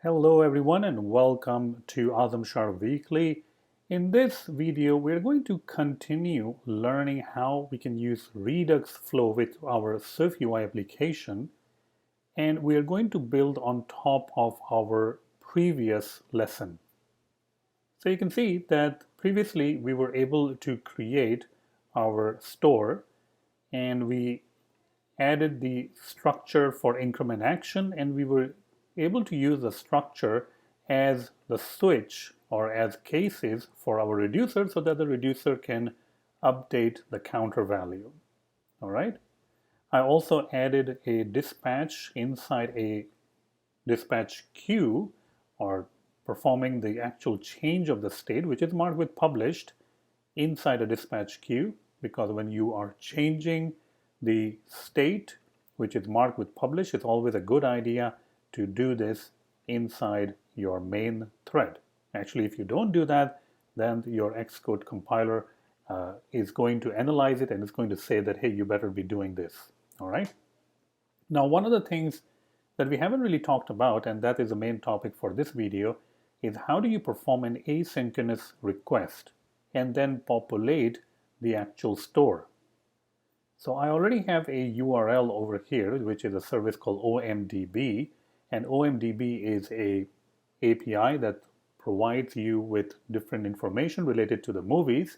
Hello everyone and welcome to Azam Sharp Weekly. In this video, we're going to continue learning how we can use Redux flow with our SwiftUI application, and we are going to build on top of our previous lesson. So you can see that previously we were able to create our store and we added the structure for increment action, and we were able to use the structure as the switch or as cases for our reducer so that the reducer can update the counter value. All right. I also added a dispatch inside a dispatch queue, or performing the actual change of the state, which is marked with published inside a dispatch queue, because when you are changing the state which is marked with publish, it's always a good idea to do this inside your main thread. Actually, if you don't do that, then your Xcode compiler is going to analyze it and it's going to say that, hey, you better be doing this. All right. Now, one of the things that we haven't really talked about, and that is the main topic for this video, is how do you perform an asynchronous request and then populate the actual store. So I already have a URL over here, which is a service called OMDB, and OMDB is a API that provides you with different information related to the movies.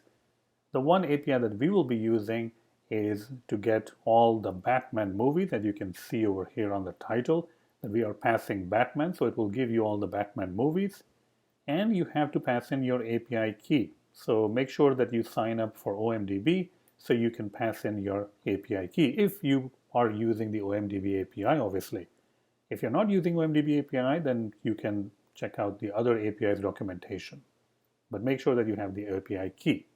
The one API that we will be using is to get all the Batman movies that you can see over here on the title, that we are passing Batman, so it will give you all the Batman movies, and you have to pass in your API key. So make sure that you sign up for OMDB so you can pass in your API key if you are using the OMDB API, obviously. If you're not using OMDB API, then you can check out the other API's documentation. But make sure that you have the API key.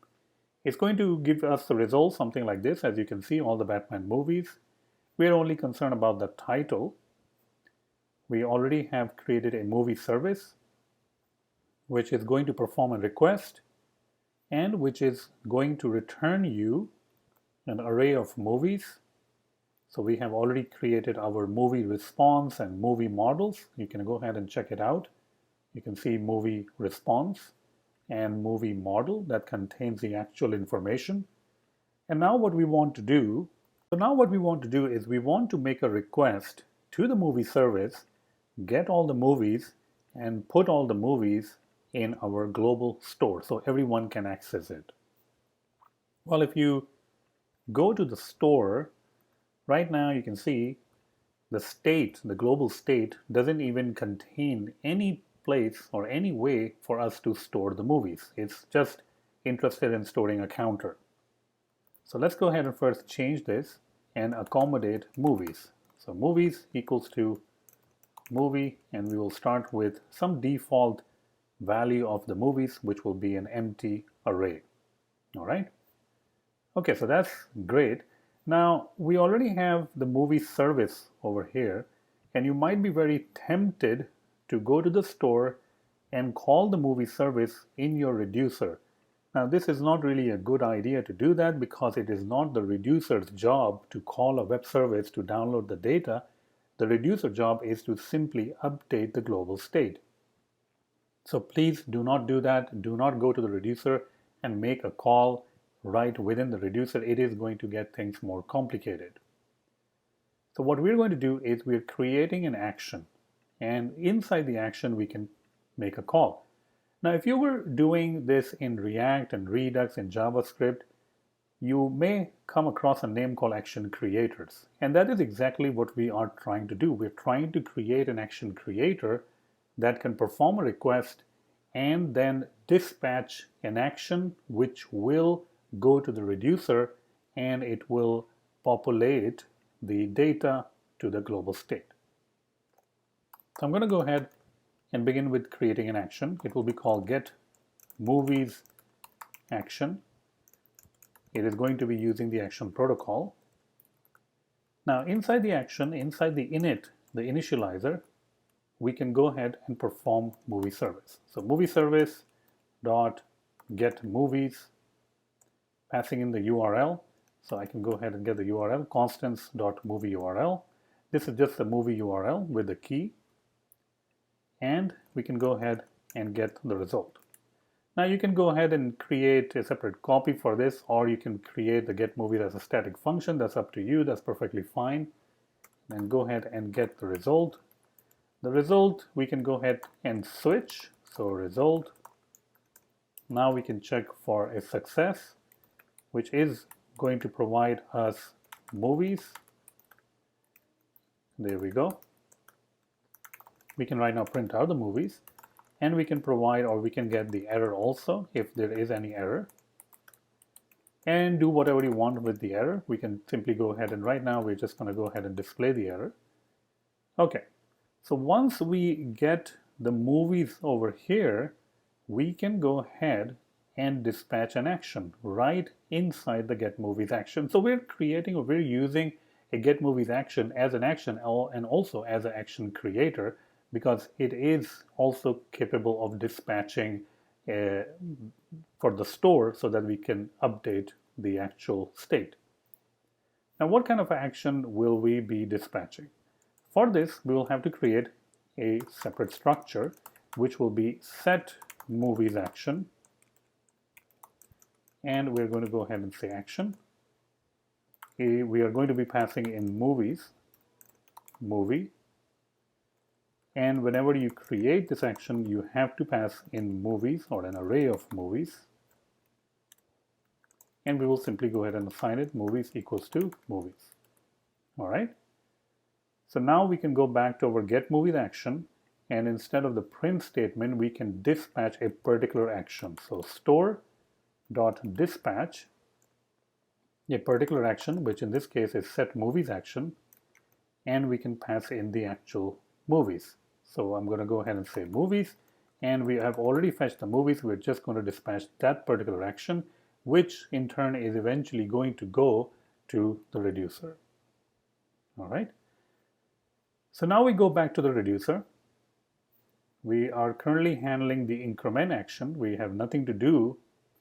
It's going to give us the result, something like this. As you can see, all the Batman movies. We're only concerned about the title. We already have created a movie service, which is going to perform a request and which is going to return you an array of movies. So we have already created our movie response and movie models. You can go ahead and check it out. You can see movie response and movie model that contains the actual information. And now what we want to do, is we want to make a request to the movie service, get all the movies, and put all the movies in our global store so everyone can access it. Well, if you go to the store, right now you can see the state, the global state, doesn't even contain any place or any way for us to store the movies. It's just interested in storing a counter. So let's go ahead and first change this and accommodate movies. So movies equals to movie, and we will start with some default value of the movies, which will be an empty array. All right. Okay, so that's great. Now, we already have the movie service over here, and you might be very tempted to go to the store and call the movie service in your reducer. Now, this is not really a good idea to do that because it is not the reducer's job to call a web service to download the data. The reducer job is to simply update the global state. So please do not do that. Do not go to the reducer and make a call right within the reducer. It is going to get things more complicated. So what we're going to do is we're creating an action, and inside the action we can make a call. Now, if you were doing this in React and Redux and JavaScript, you may come across a name called action creators, and that is exactly what we are trying to do. We're trying to create an action creator that can perform a request and then dispatch an action which will go to the reducer, and it will populate the data to the global state. So I'm going to go ahead and begin with creating an action. It will be called get movies action. It is going to be using the action protocol. Now, inside the action, inside the init, the initializer, we can go ahead and perform movie service. So movie service dot get movies, passing in the URL. So I can go ahead and get the URL, constants.movie URL. This is just the movie URL with the key. and we can go ahead and get the result. Now you can go ahead and create a separate copy for this, or you can create the get movies as a static function. That's up to you. That's perfectly fine. Then go ahead and get the result. The result we can go ahead and switch. So result. Now we can check for a success, which is going to provide us movies. There we go. We can right now print out the movies, and we can provide, or we can get the error also if there is any error, and do whatever you want with the error. We can simply go ahead, and right now we're just going to go ahead and display the error. Okay, so once we get the movies over here, we can go ahead and dispatch an action right inside the get movies action. So we're creating, or we're using a get movies action as an action, and also as an action creator, because it is also capable of dispatching for the store so that we can update the actual state. Now, what kind of action will we be dispatching? For this, we will have to create a separate structure, which will be set movies action. And we're going to go ahead and say action. We are going to be passing in movies, movie. And whenever you create this action, you have to pass in movies, or an array of movies. And we will simply go ahead and assign it movies equals to movies. All right. So now we can go back to our get movies action, and instead of the print statement, we can dispatch a particular action. So store.dispatch a particular action, which in this case is set movies action, and we can pass in the actual movies. So I'm going to go ahead and say movies, and we have already fetched the movies. We're just going to dispatch that particular action, which in turn is eventually going to go to the reducer. All right. So now we go back to the reducer. We are currently handling the increment action. We have nothing to do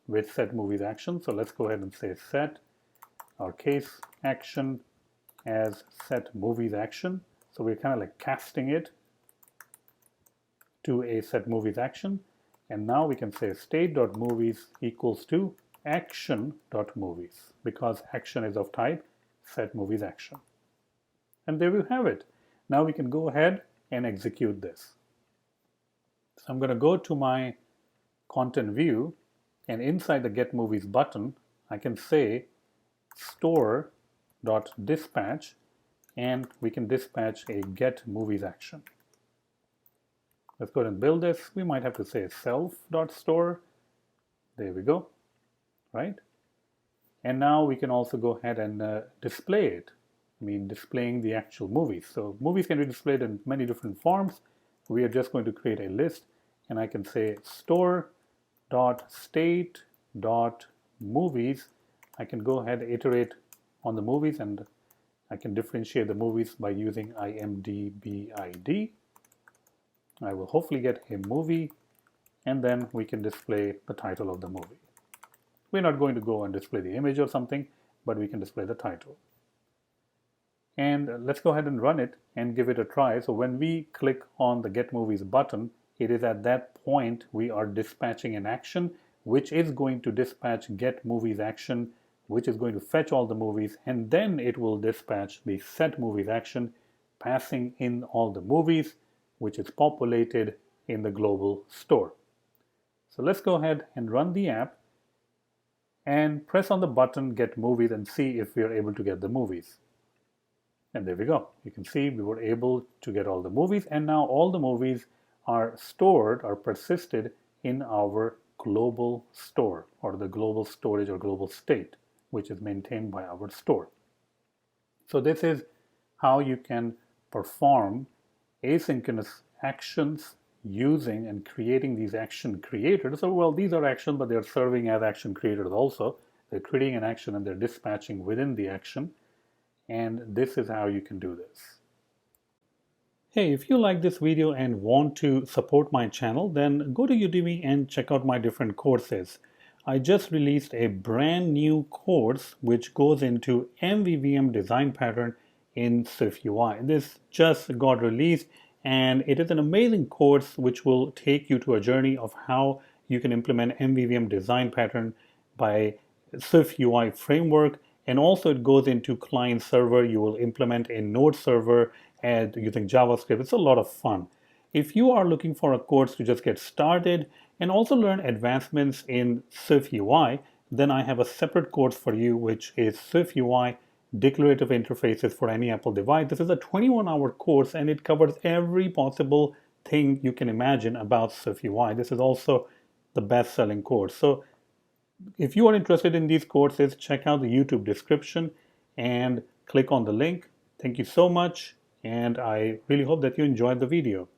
with set movies action. So let's go ahead and say set our case action as set movies action. So we're kind of like casting it to a set movies action. And now we can say state.movies equals to action.movies, because action is of type set movies action. And there we have it. Now we can go ahead and execute this. So I'm going to go to my content view, and inside the get movies button, I can say store.dispatch, and we can dispatch a get movies action. Let's go ahead and build this. We might have to say self.store. There we go, right? And now we can also go ahead and display it. I mean, displaying the actual movies. So movies can be displayed in many different forms. We are just going to create a list, and I can say store.state.movies. I can go ahead and iterate on the movies, and I can differentiate the movies by using imdbid. I will hopefully get a movie, and then we can display the title of the movie. We're not going to go and display the image or something, but we can display the title. And let's go ahead and run it and give it a try. So when we click on the Get Movies button, it is at that point we are dispatching an action, which is going to dispatch Get Movies action, which is going to fetch all the movies, and then it will dispatch the Set Movies action, passing in all the movies, which is populated in the global store. So let's go ahead and run the app and press on the button Get Movies and see if we are able to get the movies. And there we go. You can see we were able to get all the movies, and now all the movies are stored or persisted in our global store, or the global storage or global state, which is maintained by our store. So this is how you can perform asynchronous actions using and creating these action creators. So, well, these are actions, but they're serving as action creators also. They're creating an action and they're dispatching within the action. And this is how you can do this. Hey, if you like this video and want to support my channel, then go to Udemy and check out my different courses. I just released a brand new course which goes into MVVM design pattern in SwiftUI. This just got released, and it is an amazing course which will take you to a journey of how you can implement MVVM design pattern by SwiftUI framework, and also it goes into client server. You will implement a node server and using JavaScript. It's a lot of fun. If you are looking for a course to just get started and also learn advancements in SwiftUI, then I have a separate course for you, which is SwiftUI Declarative Interfaces for any Apple device. This is a 21-hour course and it covers every possible thing you can imagine about SwiftUI. This is also the best-selling course. So if you are interested in these courses, check out the YouTube description and click on the link. Thank you so much, and I really hope that you enjoyed the video.